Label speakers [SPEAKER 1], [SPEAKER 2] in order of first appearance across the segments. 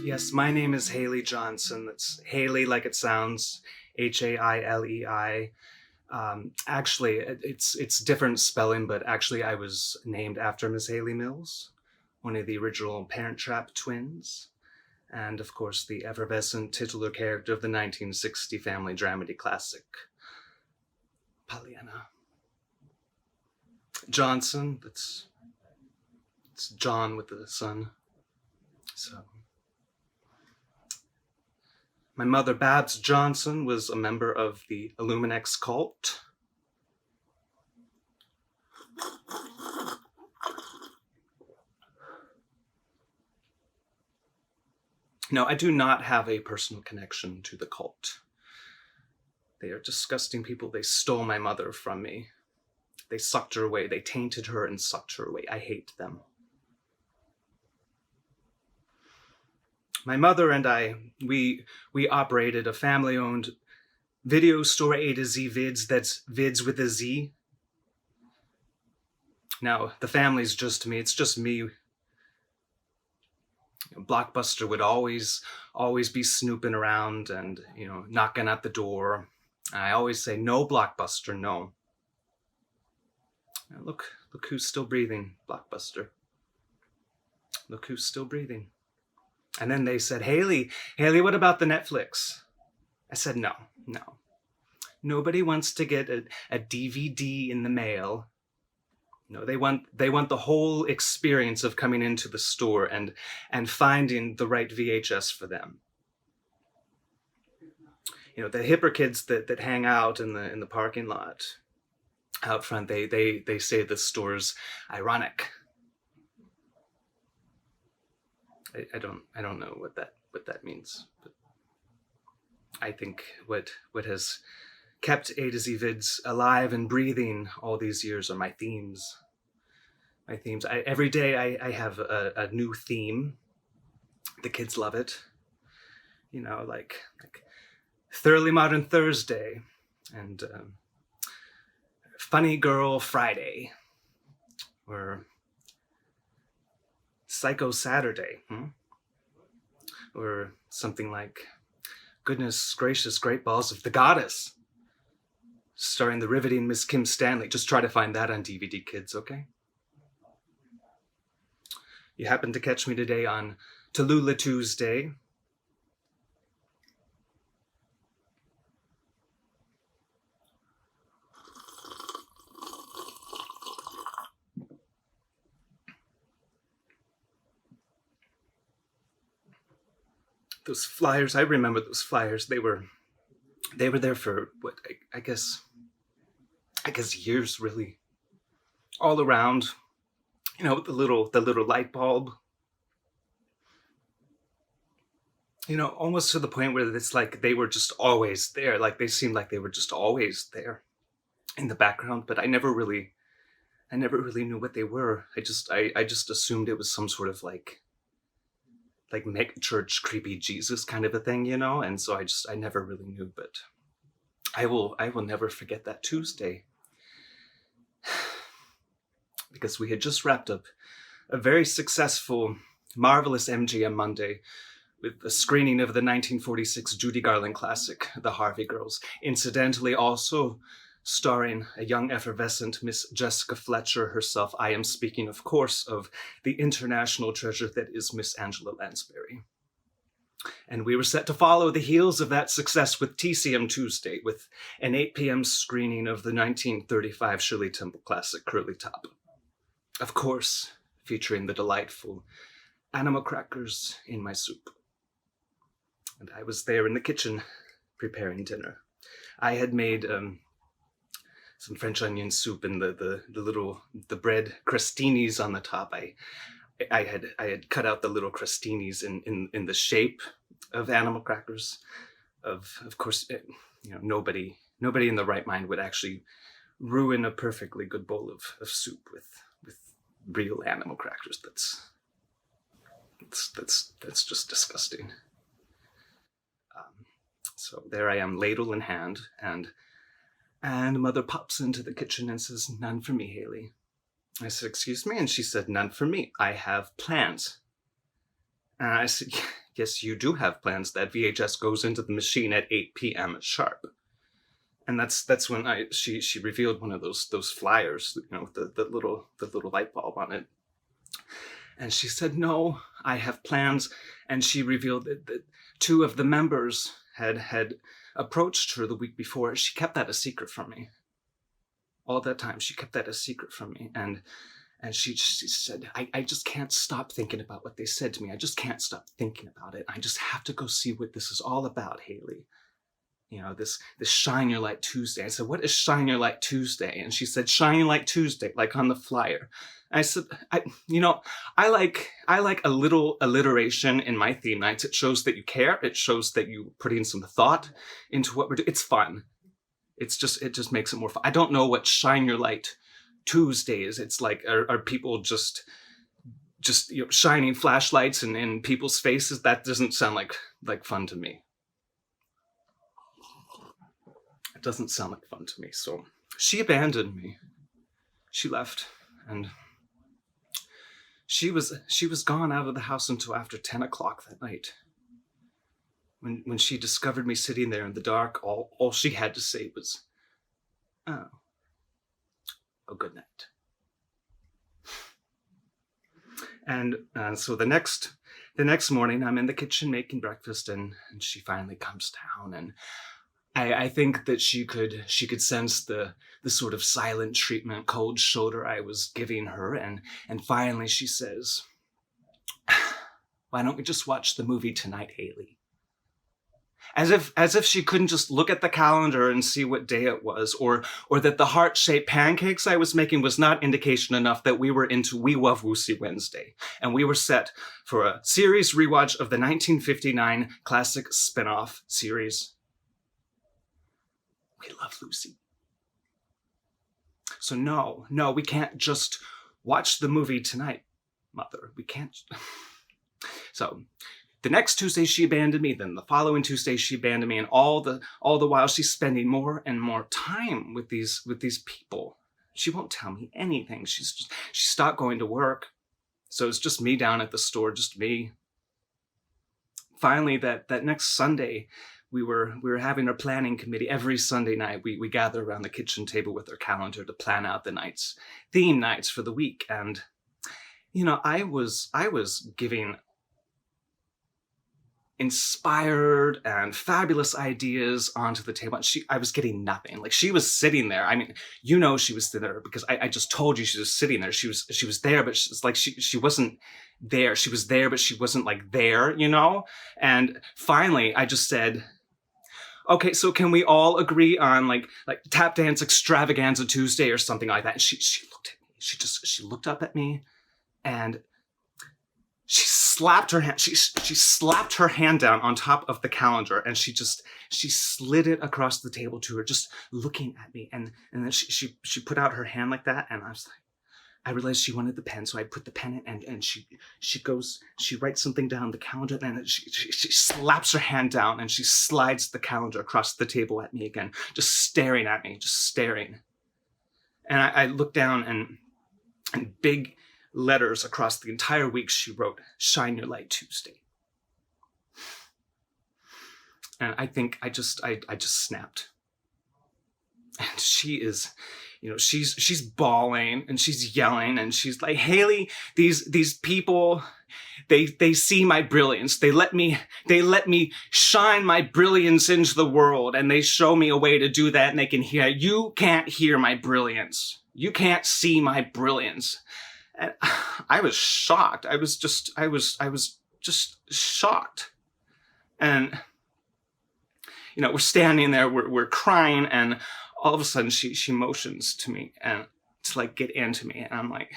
[SPEAKER 1] Yes, my name is Hailei Johnson. That's Hailei like it sounds, Hailei. Actually, it's different spelling, but actually I was named after Miss Hailey Mills, one of the original Parent Trap twins, and of course the effervescent titular character of the 1960 family dramedy classic, Pollyanna. Johnson, it's John with the sun. So. My mother, Babs Johnson, was a member of the IllumiNation Cult. No, I do not have a personal connection to the cult. They are disgusting people. They stole my mother from me. They sucked her away. They tainted her and sucked her away. I hate them. My mother and I, we operated a family-owned video store, A to Z Vids, that's Vids with a Z. Now, the family's just me, it's just me. Blockbuster would always be snooping around and, knocking at the door. And I always say, no, Blockbuster, no. Now look who's still breathing, Blockbuster. Look who's still breathing. And then they said, Hailei, what about the Netflix? I said, no. Nobody wants to get a DVD in the mail. No, they want the whole experience of coming into the store and finding the right VHS for them. The hipper kids that hang out in the parking lot out front, they say the store's ironic. I don't know what that means, but I think what has kept A to Z Vids alive and breathing all these years are my themes. Every day I have a new theme. The kids love it. Like Thoroughly Modern Thursday and Funny Girl Friday or Psycho Saturday, or something like Goodness Gracious Great Balls of the Goddess, starring the riveting Miss Kim Stanley. Just try to find that on DVD, kids, okay? You happen to catch me today on Tallulah Tuesday. Those flyers, I remember those flyers. They were there for what I guess years, really. All around, the little light bulb. Almost to the point where it's like they were just always there. Like they seemed like they were just always there in the background, but I never really knew what they were. I just assumed it was some sort of like mega church creepy Jesus kind of a thing, and so I never really knew, but I will never forget that Tuesday because we had just wrapped up a very successful, marvelous MGM Monday with a screening of the 1946 Judy Garland classic, The Harvey Girls, incidentally also starring a young effervescent Miss Jessica Fletcher herself. I am speaking, of course, of the international treasure that is Miss Angela Lansbury. And we were set to follow the heels of that success with TCM Tuesday, with an 8 p.m. screening of the 1935 Shirley Temple classic, Curly Top. Of course, featuring the delightful animal crackers in my soup. And I was there in the kitchen preparing dinner. I had made some French onion soup and the bread crostinis on the top. I had cut out the little crostinis in the shape of animal crackers. Of course, nobody in the right mind would actually ruin a perfectly good bowl of soup with real animal crackers. That's just disgusting. So there I am, ladle in hand, and Mother pops into the kitchen and says, "None for me, Hailei." I said, "Excuse me?" And she said, "None for me. I have plans." And I said, yes, you do have plans. That VHS goes into the machine at 8 p.m. sharp. And that's when she revealed one of those flyers, with the little light bulb on it. And she said, no, I have plans. And she revealed that two of the members had approached her the week before. She kept that a secret from me. All that time, she kept that a secret from me. And she said, I just can't stop thinking about what they said to me. I just can't stop thinking about it. I just have to go see what this is all about, Hailei. This Shine Your Light Tuesday. I said, what is Shine Your Light Tuesday? And she said, Shine Your Light Tuesday, like on the flyer. And I said, I like a little alliteration in my theme nights. It shows that you care. It shows that you put in some thought into what we're doing. It's fun. It just makes it more fun. I don't know what Shine Your Light Tuesday is. It's like, are people just shining flashlights in people's faces? That doesn't sound like fun to me. It doesn't sound like fun to me. So she abandoned me. She left, and she was gone out of the house until after 10 o'clock that night. When she discovered me sitting there in the dark, all she had to say was, oh, good night. And so the next morning, I'm in the kitchen making breakfast, and she finally comes down, and I think that she could sense the sort of silent treatment, cold shoulder I was giving her, and finally she says, why don't we just watch the movie tonight, Hailei? As if she couldn't just look at the calendar and see what day it was, or that the heart-shaped pancakes I was making was not indication enough that we were into We Love Lucy Wednesday, and we were set for a series rewatch of the 1959 classic spin-off series, We Love Lucy. So no, we can't just watch the movie tonight, Mother. We can't. So the next Tuesday she abandoned me, then the following Tuesday she abandoned me, and all the while she's spending more and more time with these people. She won't tell me anything. She stopped going to work. So it's just me down at the store, just me. Finally, that next Sunday, we were having our planning committee. Every Sunday night, we gather around the kitchen table with our calendar to plan out the theme nights for the week. And, I was giving inspired and fabulous ideas onto the table. And I was getting nothing. Like, she was sitting there. I mean, she was there because I just told you she was sitting there. She was there, but it's like she wasn't there. She was there, but she wasn't like there, And finally, I just said, okay, so can we all agree on like tap dance extravaganza Tuesday or something like that? And she looked at me. She looked up at me, and she slapped her hand. She slapped her hand down on top of the calendar, and she slid it across the table to her, just looking at me. And then she put out her hand like that, and I realized she wanted the pen, so I put the pen in, and she writes something down on the calendar, and she slaps her hand down, and she slides the calendar across the table at me again, just staring at me, just staring. And I looked down, and big letters across the entire week she wrote, Shine Your Light Tuesday. And I think I just snapped. And she is, she's bawling and she's yelling and she's like, Hailei, these people, they see my brilliance. They let me shine my brilliance into the world, and they show me a way to do that, and they can hear. You can't hear my brilliance. You can't see my brilliance. And I was shocked. I was just shocked. And, we're standing there, we're crying, and all of a sudden she motions to me and to get into me. And I'm like,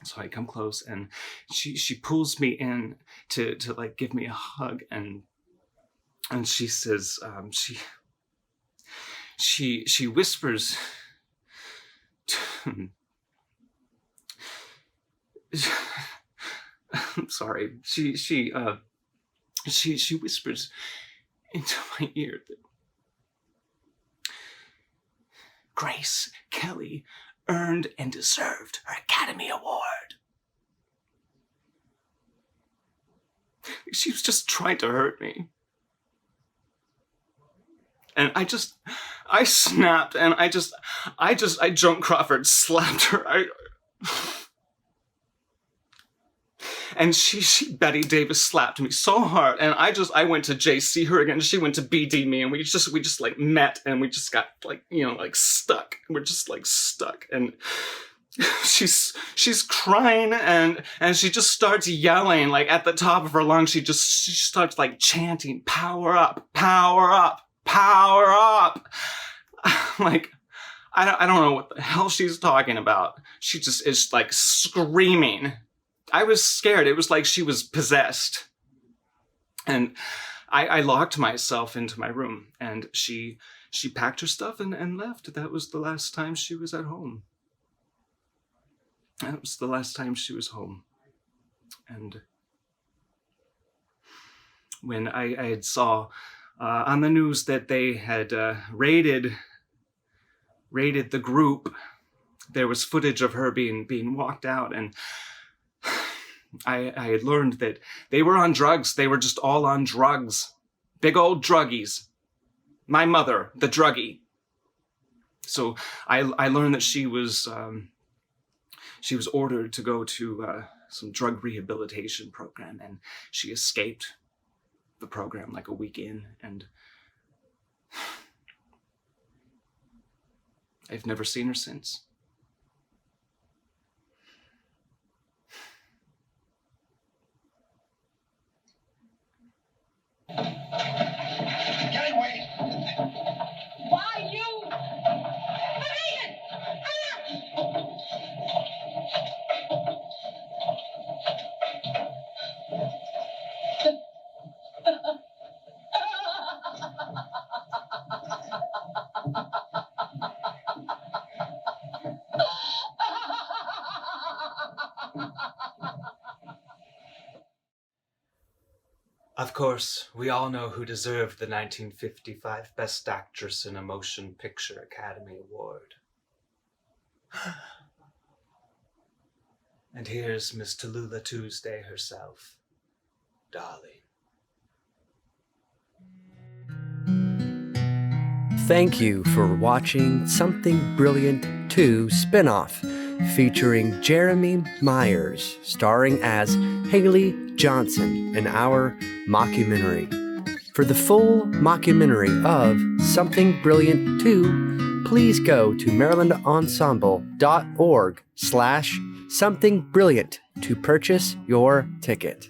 [SPEAKER 1] so I come close, and she pulls me in to give me a hug. And she says, she whispers I'm sorry. She whispers into my ear that Grace Kelly earned and deserved her Academy Award. She was just trying to hurt me. And I snapped, and I jumped Crawford, slapped her. And she Betty Davis slapped me so hard, and I went to JC her again. She went to BD me, and we just like met, and we just got like, like stuck. We're just like stuck, and she's crying, and she just starts yelling like at the top of her lungs. She starts like chanting, "Power up, power up, power up." Like, I don't know what the hell she's talking about. She just is like screaming. I was scared. It was like she was possessed. And I locked myself into my room, and she packed her stuff and left. That was the last time she was at home. That was the last time she was home. And when I had saw on the news that they had raided the group, there was footage of her being walked out, and I had learned that they were on drugs. They were just all on drugs. Big old druggies. My mother, the druggie. So I learned that she was ordered to go to some drug rehabilitation program, and she escaped the program like a week in, and I've never seen her since.
[SPEAKER 2] Get away! Why you?
[SPEAKER 1] Of course, we all know who deserved the 1955 Best Actress in a Motion Picture Academy Award. And here's Miss Tallulah Tuesday herself, darling.
[SPEAKER 3] Thank you for watching Something Brilliant 2 spin-off featuring Jeremy Myers, starring as Hailei Johnson in our mockumentary. For the full mockumentary of Something Brilliant 2, please go to marylandensemble.org/somethingbrilliant to purchase your ticket.